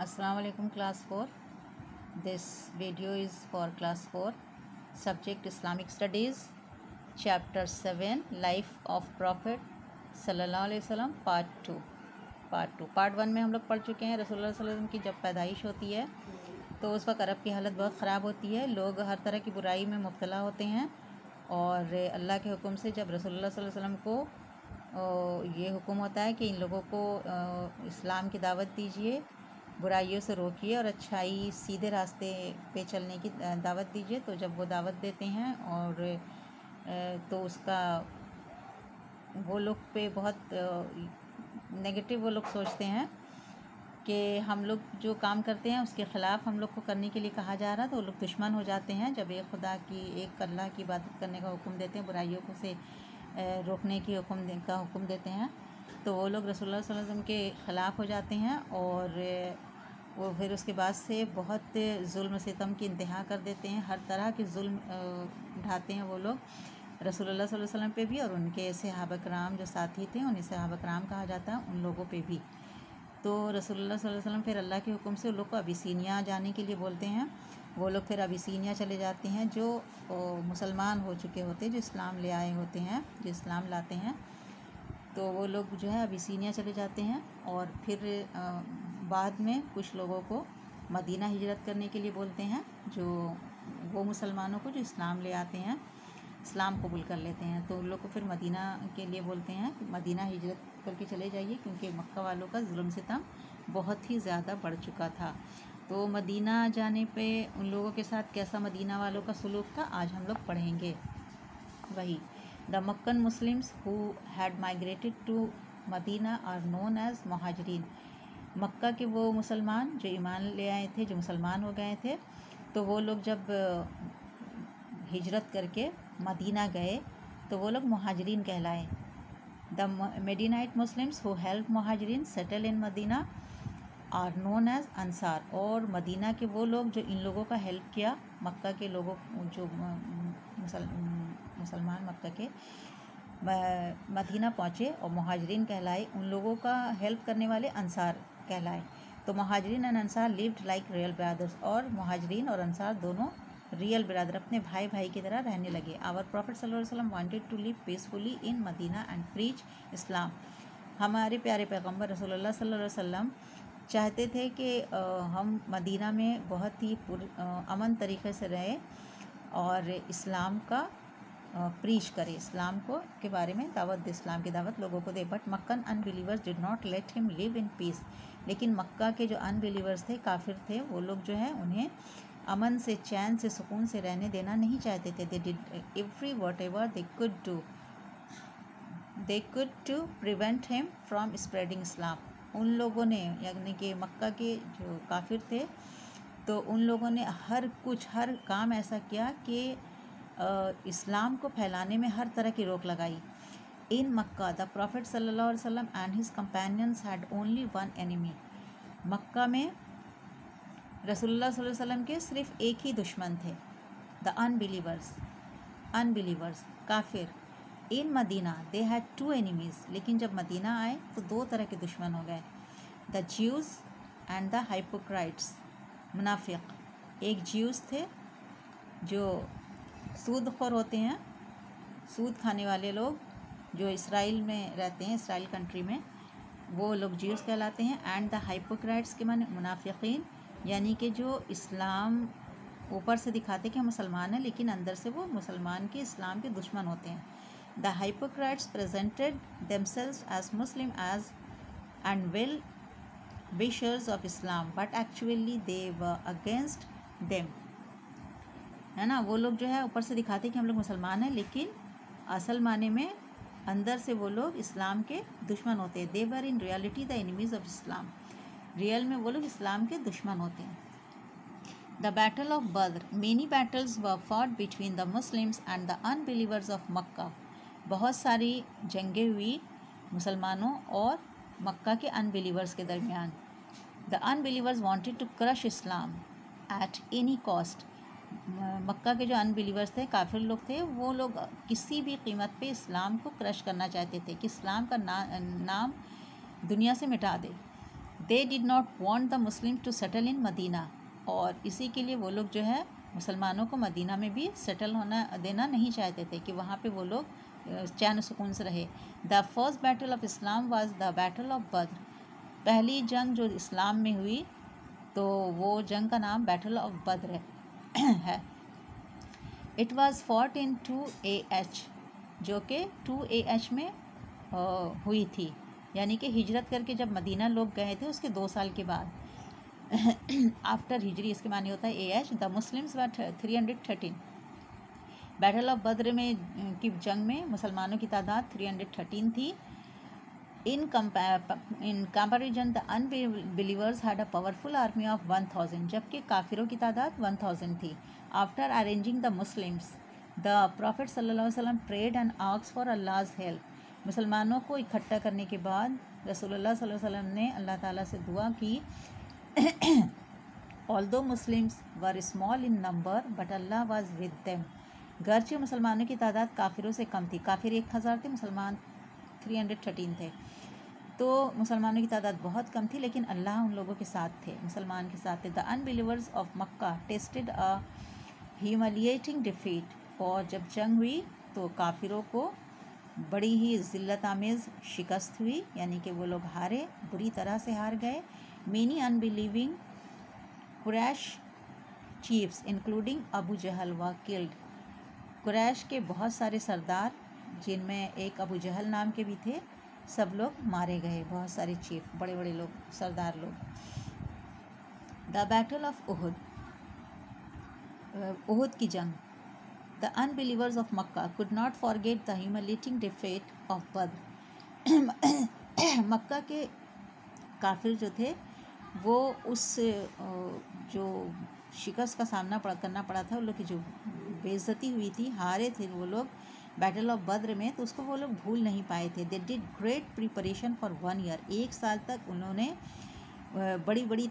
Assalamu alaikum class 4. This video is for class 4, subject Islamic Studies, chapter 7, Life of Prophet sallallahu alaihi wasallam, part 1 में हम लोग पढ़ चुके हैं। रसूलुल्लाह सल्लल्लाहु अलैहि वसल्लम की जब पैदाइश होती है तो उस वक्त अरब की हालत बहुत ख़राब होती है। लोग हर तरह की बुराई में मुब्तला होते हैं और अल्लाह के हुक्म से जब रसूलुल्लाह सल्लल्लाहु अलैहि वसल्लम को ये हुक्म होता है कि इन लोगों को इस्लाम की दावत दीजिए, बुराइयों से रोकिए और अच्छाई सीधे रास्ते पे चलने की दावत दीजिए। तो जब वो दावत देते हैं और तो उसका वो लोग पे बहुत नेगेटिव वो लोग सोचते हैं कि हम लोग जो काम करते हैं उसके ख़िलाफ़ हम लोग को करने के लिए कहा जा रहा है, तो वो लोग दुश्मन हो जाते हैं। जब एक खुदा की, एक अल्लाह की इबादत करने का हुक्म देते हैं, बुराइयों को से रोकने की हुक्म देते हैं, तो वो लोग रसूलुल्लाह सल्लल्लाहु अलैहि वसल्लम के ख़िलाफ़ हो जाते हैं और वो फिर उसके बाद से बहुत जुल्म सितम की इंतहा कर देते हैं। हर तरह के जुल्म ढाते हैं वो लोग रसूलुल्लाह सल्लल्लाहु अलैहि वसल्लम पे भी और उनके सहाबा कराम जो साथी थे, उन्हें सहाबा कराम कहा जाता है, उन लोगों पे भी। तो रसूलुल्लाह सल्लल्लाहु अलैहि वसल्लम फिर अल्लाह के हुक्म से उन लोग को अबिसीनिया जाने के लिए बोलते हैं। वो लोग फिर अबिसीनिया चले जाते हैं, जो मुसलमान हो चुके होते, जो इस्लाम ले आए होते हैं, जो इस्लाम लाते हैं, तो वो लोग जो है अबिसीनिया चले जाते हैं। और फिर बाद में कुछ लोगों को मदीना हिजरत करने के लिए बोलते हैं, जो वो मुसलमानों को जो इस्लाम ले आते हैं, इस्लाम कबूल कर लेते हैं, तो उन लोग को फिर मदीना के लिए बोलते हैं, मदीना हिजरत करके चले जाइए, क्योंकि मक्का वालों का जुल्म सितम बहुत ही ज़्यादा बढ़ चुका था। तो मदीना जाने पे उन लोगों के साथ कैसा मदीना वालों का सलूक था, आज हम लोग पढ़ेंगे। वही the Meccan Muslims who had migrated to Medina are known as Muhajirin. मक्का के वो मुसलमान जो ईमान ले आए थे, जो मुसलमान हो गए थे, तो वो लोग जब हिजरत करके मदीना गए तो वो लोग मुहाजिरीन कहलाए। The Medinite Muslims who help Muhajirin settle in Medina are known as Ansar. और मदीना के वो लोग जो इन लोगों का हेल्प किया, मक्का के लोगों जो मुसलमान मक्का के मदीना पहुँचे और मुहाजिरीन कहलाए, उन लोगों का हेल्प करने वाले अंसार कहलाए। तो Muhajirin and Ansar lived like real brothers. और मुहाजिरीन और अंसार दोनों रियल ब्रदर, अपने भाई भाई की तरह रहने लगे। आवर प्रॉफिट सल्लल्लाहु अलैहि वसल्लम wanted to live peacefully in Medina and preach Islam. हमारे प्यारे पैगंबर रसूलुल्लाह सल्लल्लाहु अलैहि वसल्लम चाहते थे कि हम मदीना में बहुत ही अमन तरीक़े से रहें और इस्लाम का प्रीच करे, इस्लाम को के बारे में दावत दे, इस्लाम की दावत लोगों को दे। But Meccan unbelievers did not let him live in peace. लेकिन मक्का के जो अनबिलीवर्स थे, काफिर थे, वो लोग जो है उन्हें अमन से, चैन से, सुकून से रहने देना नहीं चाहते थे। They did every whatever they could to prevent him from spreading Islam. उन लोगों ने, यानी कि मक्का के जो काफिर थे, तो उन लोगों ने हर काम ऐसा किया कि इस्लाम को फैलाने में हर तरह की रोक लगाई। इन मक्का द प्रॉफिट सल्लल्लाहु अलैहि वसल्लम and his companions had only one enemy. मक्का में रसूलुल्लाह सल्लल्लाहु अलैहि वसल्लम के सिर्फ एक ही दुश्मन थे, द अनबिलीवर्स काफिर। In Medina they had two enemies. लेकिन जब मदीना आए तो दो तरह के दुश्मन हो गए, the Jews and the hypocrites, मुनाफिक। एक ज्यूज़ थे जो सूदखोर होते हैं, सूद खाने वाले लोग जो इसराइल में रहते हैं, इसराइल कंट्री में, वो लोग ज्यूज़ कहलाते हैं। एंड द हाइपोक्राइट्स के माने मुनाफिकीन, यानी कि जो इस्लाम ऊपर से दिखाते कि हम मुसलमान हैं, लेकिन अंदर से वो मुसलमान के, इस्लाम के दुश्मन होते हैं। The hypocrites presented themselves as Muslim as and well wishers of Islam, but actually they were against them. है ना, वो लोग जो है ऊपर से दिखाते कि हम लोग मुसलमान हैं, लेकिन असल माने में अंदर से वो लोग इस्लाम के दुश्मन होते हैं। They were in reality the enemies of Islam. Real में वो लोग इस्लाम के दुश्मन होते हैं। The battle of Badr, many battles were fought between the Muslims and the unbelievers of Mecca. बहुत सारी जंगें हुई मुसलमानों और मक्का के अनबिलीवर्स के दरमियान। The unbelievers wanted to crush Islam at any cost. Mecca के जो अनबिलीवर्स थे, काफिर लोग थे, वो लोग किसी भी कीमत पे इस्लाम को क्रश करना चाहते थे कि इस्लाम का नाम दुनिया से मिटा दे। They did not want the Muslim to settle in Medina, और इसी के लिए वो लोग जो है मुसलमानों को मदीना में भी सेटल होना देना नहीं चाहते थे कि वहाँ पे वो लोग चैन सुकून से रहे। The first battle of Islam was the battle of Badr, पहली जंग जो इस्लाम में हुई तो वो जंग का नाम बैटल ऑफ बद्र है। It was fought in 2 AH, जो कि 2 AH में हुई थी, यानी कि हिजरत करके जब मदीना लोग गए थे उसके 2 साल के बाद आफ्टर हिजरी, इसके माने होता है AH। The Muslims were 313। Battle of Badr में की जंग में मुसलमानों की तादाद 313 थी। In comparison the unbelievers had a powerful army of 1000, जबकि काफिरों की तादाद 1000 थी। After arranging the Muslims the prophet सल्लल्लाहु अलैहि वसल्लम prayed and asked for Allah's help, मुसलमानों को इकट्ठा करने के बाद रसूलुल्लाह सल्लल्लाहु अलैहि वसल्लम ने अल्लाह ताला से दुआ की। Although Muslims were small in number but Allah was with them, गर्चे मुसलमानों की तादाद काफिरों से कम थी, काफिर 1000 थे, मुसलमान 313 थे, तो मुसलमानों की तादाद बहुत कम थी, लेकिन अल्लाह उन लोगों के साथ थे, मुसलमान के साथ थे। The unbelievers of Mecca tested a humiliating defeat, और जब जंग हुई तो काफिरों को बड़ी ही ज़िल्लत आमेज़ शिकस्त हुई, यानी कि वो लोग हारे, बुरी तरह से हार गए। Many unbelieving Quraysh chiefs including Abu Jahl were killed, Quraish के बहुत सारे सरदार जिनमें एक अबू जहल नाम के भी थे, सब लोग मारे गए, बहुत सारे चीफ, बड़े बड़े लोग, सरदार लोग। The battle of Uhud, Uhud की जंग। The unbelievers of Mecca could not forget the humiliating defeat of Badr, Mecca के काफिर जो थे वो उस जो शिकस्त का सामना करना पड़ा था, उन लोग की जो बेइज्जती हुई थी, हारे थे वो लोग बैटल ऑफ बद्र में, तो उसको वो लोग भूल नहीं पाए थे। They did great preparation for 1 year, 1 साल तक उन्होंने बड़ी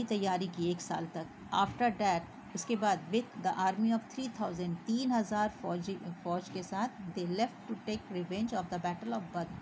तैयारी की, 1 साल तक। आफ्टर डैट, उसके बाद विथ द आर्मी ऑफ 3000, 3000 फौज के साथ, they left to take revenge of the battle of Badr,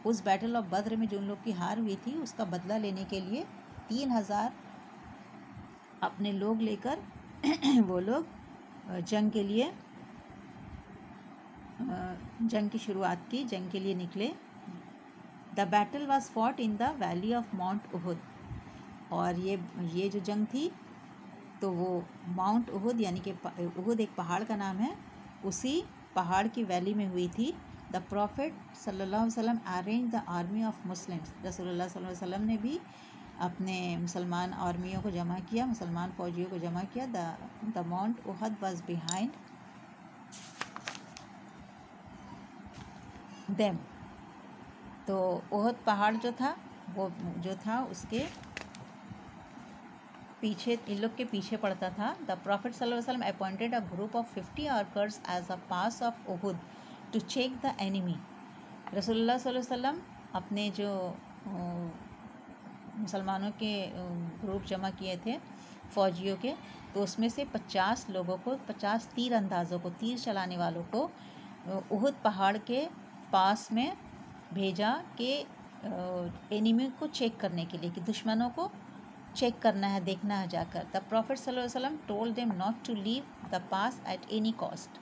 उस बैटल ऑफ बद्र में जो उन लोग की हार हुई थी उसका बदला लेने के लिए 3000 अपने लोग लेकर वो लोग जंग की शुरुआत की, जंग के लिए निकले। The battle was fought in the valley of mount Uhud, और ये जो जंग थी तो वो माउंट उहुद, यानी कि उहुद एक पहाड़ का नाम है, उसी पहाड़ की वैली में हुई थी। द प्रॉफिट सल्लल्लाहु अलैहि वसल्लम arrange the army of Muslims, रसूलुल्लाह सल्लल्लाहु अलैहि वसल्लम ने भी अपने मुसलमान आर्मियों को जमा किया, मुसलमान फौजियों को जमा किया। The mount Uhud was behind them, तो उहद पहाड़ जो था वो जो था उसके पीछे, इन लोग के पीछे पड़ता था। द प्रॉफिट सल्लल्लाहु अलैहि वसल्लम appointed a group of 50 workers as a pass of Uhud to check the enemy, रसूलुल्लाह सल्लल्लाहु अलैहि वसल्लम अपने जो मुसलमानों के ग्रुप जमा किए थे फ़ौजियों के, तो उसमें से 50 लोगों को, 50 तीर अंदाज़ों को, तीर चलाने वालों को उहुद पहाड़ के पास में भेजा कि एनिमी को चेक करने के लिए, कि दुश्मनों को चेक करना है, देखना है जाकर। द प्रॉफिट सल्लल्लाहु अलैहि वसल्लम told them not to leave the pass at any cost,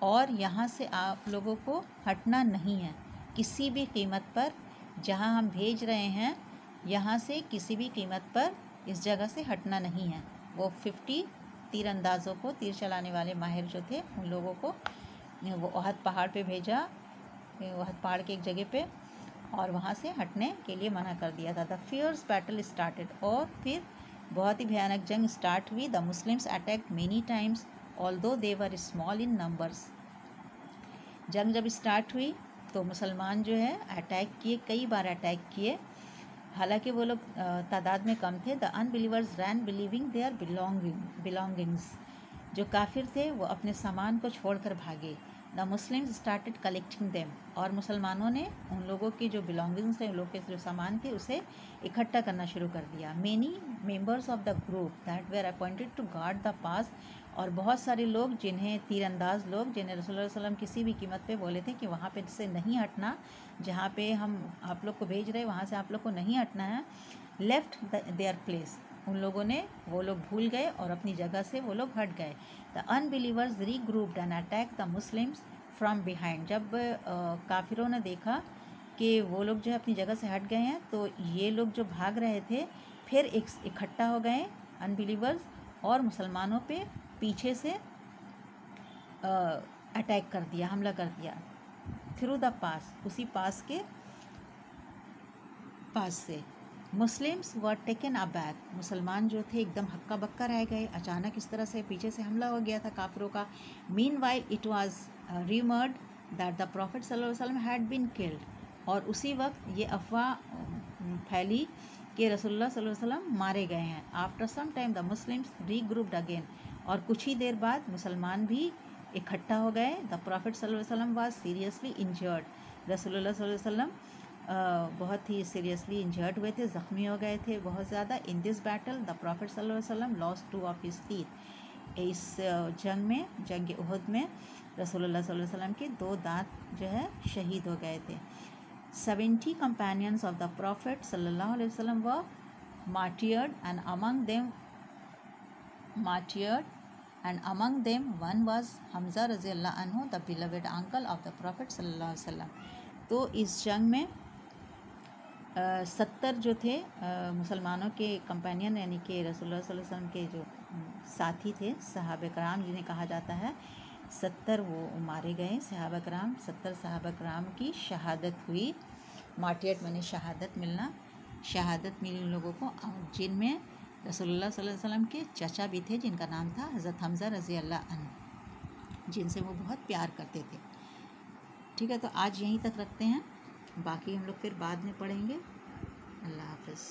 और यहाँ से आप लोगों को हटना नहीं है किसी भी कीमत पर, जहाँ हम भेज रहे हैं यहाँ से किसी भी कीमत पर इस जगह से हटना नहीं है। वो 50 तीरंदाज़ों को, तीर चलाने वाले माहिर जो थे, उन लोगों को वो उहद पहाड़ पे भेजा, उहद पहाड़ के एक जगह पे, और वहाँ से हटने के लिए मना कर दिया था। द फियर्स बैटल स्टार्टेड, और फिर बहुत ही भयानक जंग स्टार्ट हुई। The Muslims attacked many times although they were small in numbers, जंग जब स्टार्ट हुई तो मुसलमान जो है अटैक किए, कई बार अटैक किए, हालांकि वो लोग तादाद में कम थे। The unbelievers ran believing their belongings, जो काफिर थे वो अपने सामान को छोड़कर भागे। The Muslims started collecting them, और मुसलमानों ने उन लोगों की जो बिलोंगिंग्स थे, उन लोगों के जो सामान थे, उसे इकट्ठा करना शुरू कर दिया। Many members of the group that were appointed to guard the pass, और बहुत सारे लोग जिन्हें तीरंदाज लोग, जिन्हें रसूलुल्लाह सल्लल्लाहु अलैहि वसल्लम किसी भी कीमत पे बोले थे कि वहाँ पे से नहीं हटना, जहाँ पे हम आप लोग को भेज रहे वहाँ से आप लोग को नहीं हटना है, लेफ्ट देयर प्लेस, उन लोगों ने, वो लोग भूल गए और अपनी जगह से वो लोग हट गए। The unbelievers regrouped and attack the Muslims from behind, जब काफिरों ने देखा कि वो लोग जो है अपनी जगह से हट गए हैं, तो ये लोग जो भाग रहे थे फिर इकट्ठा हो गए अनबिलीवर्स, और मुसलमानों पे पीछे से अटैक कर दिया, हमला कर दिया। थ्रू द पास, उसी पास के पास से। मुस्लिम्स वर टेकन अबैक, मुसलमान जो थे एकदम हक्का बक्का रह गए, अचानक इस तरह से पीछे से हमला हो गया था काफिरों का। Mean while it was rumoured that the prophet सल्लल्लाहु अलैहि वसल्लम हैड बीन किल्ड, और उसी वक्त ये अफवाह फैली कि रसूलुल्लाह सल्लल्लाहु अलैहि वसल्लम मारे गए हैं। After some time the Muslims regrouped again, और कुछ ही देर बाद मुसलमान भी इकट्ठा हो गए। द प्रॉफिट सल्लल्लाहु अलैहि वसल्लम वाज सीरियसली इंजर्ड, रसूलुल्लाह सल्लल्लाहु अलैहि वसल्लम बहुत ही सीरियसली इंजर्ड हुए थे, ज़ख्मी हो गए थे बहुत ज़्यादा। In this battle the prophet सल्लल्लाहु अलैहि वसल्लम लॉस्ट 2 ऑफ हिज टीथ, इस जंग में, जंग उहद में रसूलुल्लाह सल्लल्लाहु अलैहि वसल्लम के 2 दांत जो है शहीद हो गए थे। 70 companions of the Prophet sallallahu alaihi wasallam were martyred, and among them one was Hamza रज़ियल्लाहु अन्हु, the beloved uncle of the Prophet sallallahu alaihi wasallam। तो इस जंग में 70 जो थे मुसलमानों के कंपेनियन, यानी कि रसूलुल्लाह सल्लल्लाहु अलैहि वसल्लम के जो साथी थे, सहाबा कराम जिन्हें कहा जाता है, 70 वो मारे गए सहाबा कराम। 70 सहाबा कराम की शहादत हुई। मार्टियट माने शहादत मिलना, शहादत मिली उन लोगों को, जिनमें रसूलुल्लाह सल्लल्लाहु अलैहि वसल्लम के चाचा भी थे, जिनका नाम था हज़रत हमज़ा रज़ियल्लाहु अन्हु, जिनसे वो बहुत प्यार करते थे। ठीक है, तो आज यहीं तक रखते हैं, बाकी हम लोग फिर बाद में पढ़ेंगे। अल्लाह हाफ़िज़।